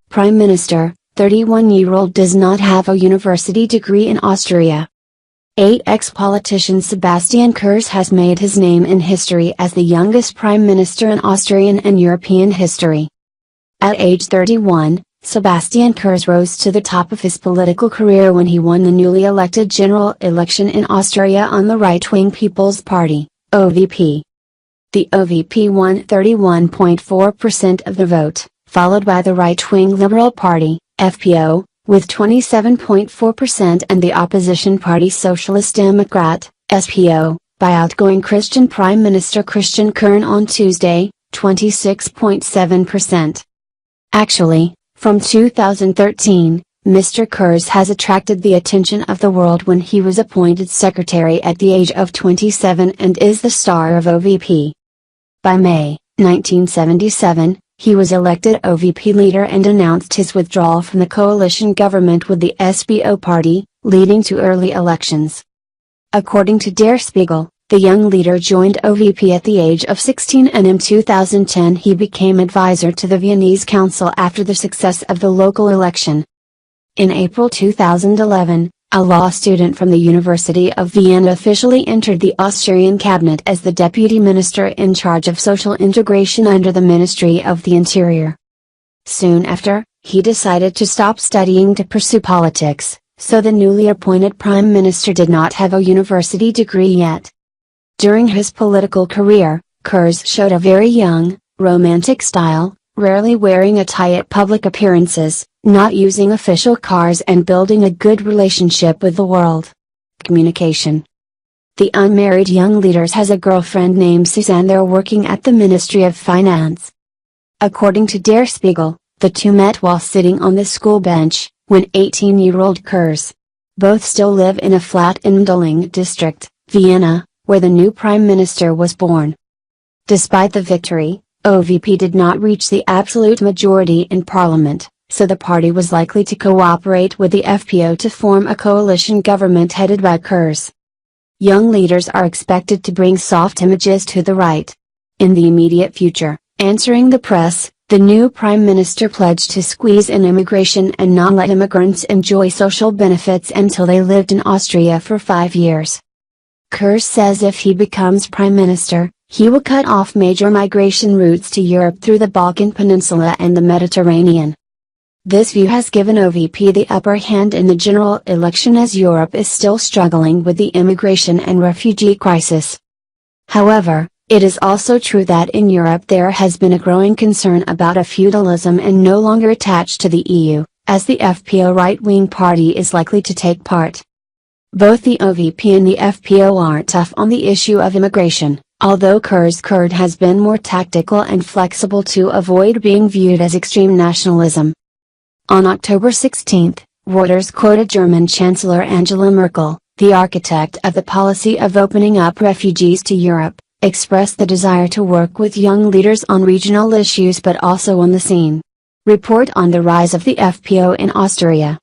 Prime Minister, 31-year-old does not have a university degree in Austria. Ex-politician Sebastian Kurz has made his name in history as the youngest prime minister in Austrian and European history. At age 31, Sebastian Kurz rose to the top of his political career when he won the newly elected general election in Austria on the right-wing People's Party, OVP. The OVP won 31.4% of the vote, followed by the right-wing Liberal Party, FPO, with 27.4% and the opposition party Socialist Democrat, SPO, by outgoing Christian Prime Minister Christian Kern on Tuesday, 26.7%. Actually, from 2013, Mr. Kurz has attracted the attention of the world when he was appointed secretary at the age of 27 and is the star of OVP. By May 1977, he was elected OVP leader and announced his withdrawal from the coalition government with the SPO party, leading to early elections. According to Der Spiegel, the young leader joined OVP at the age of 16 and in 2010 he became advisor to the Viennese Council after the success of the local election. In April 2011, a law student from the University of Vienna officially entered the Austrian cabinet as the deputy minister in charge of social integration under the Ministry of the Interior. Soon after, he decided to stop studying to pursue politics, so the newly appointed prime minister did not have a university degree yet. During his political career, Kurz showed a very young, romantic style, rarely wearing a tie at public appearances, not using official cars and building a good relationship with the world. Communication. The unmarried young leader has a girlfriend named Suzanne. They're working at the Ministry of Finance. According to Der Spiegel, the two met while sitting on the school bench, when 18-year-old Kurz. Both still live in a flat in Mdolling district, Vienna, where the new prime minister was born. Despite the victory, OVP did not reach the absolute majority in parliament, so the party was likely to cooperate with the FPO to form a coalition government headed by Kurz. Young leaders are expected to bring soft images to the right. In the immediate future, answering the press, the new prime minister pledged to squeeze in immigration and not let immigrants enjoy social benefits until they lived in Austria for 5 years. Kurz says if he becomes prime minister, he will cut off major migration routes to Europe through the Balkan Peninsula and the Mediterranean. This view has given OVP the upper hand in the general election as Europe is still struggling with the immigration and refugee crisis. However, it is also true that in Europe there has been a growing concern about a feudalism and no longer attached to the EU, as the FPO right-wing party is likely to take part. Both the OVP and the FPO are tough on the issue of immigration, although Kurz has been more tactical and flexible to avoid being viewed as extreme nationalism. On October 16, Reuters quoted German Chancellor Angela Merkel, the architect of the policy of opening up refugees to Europe, expressed the desire to work with young leaders on regional issues but also on the scene. Report on the rise of the FPO in Austria.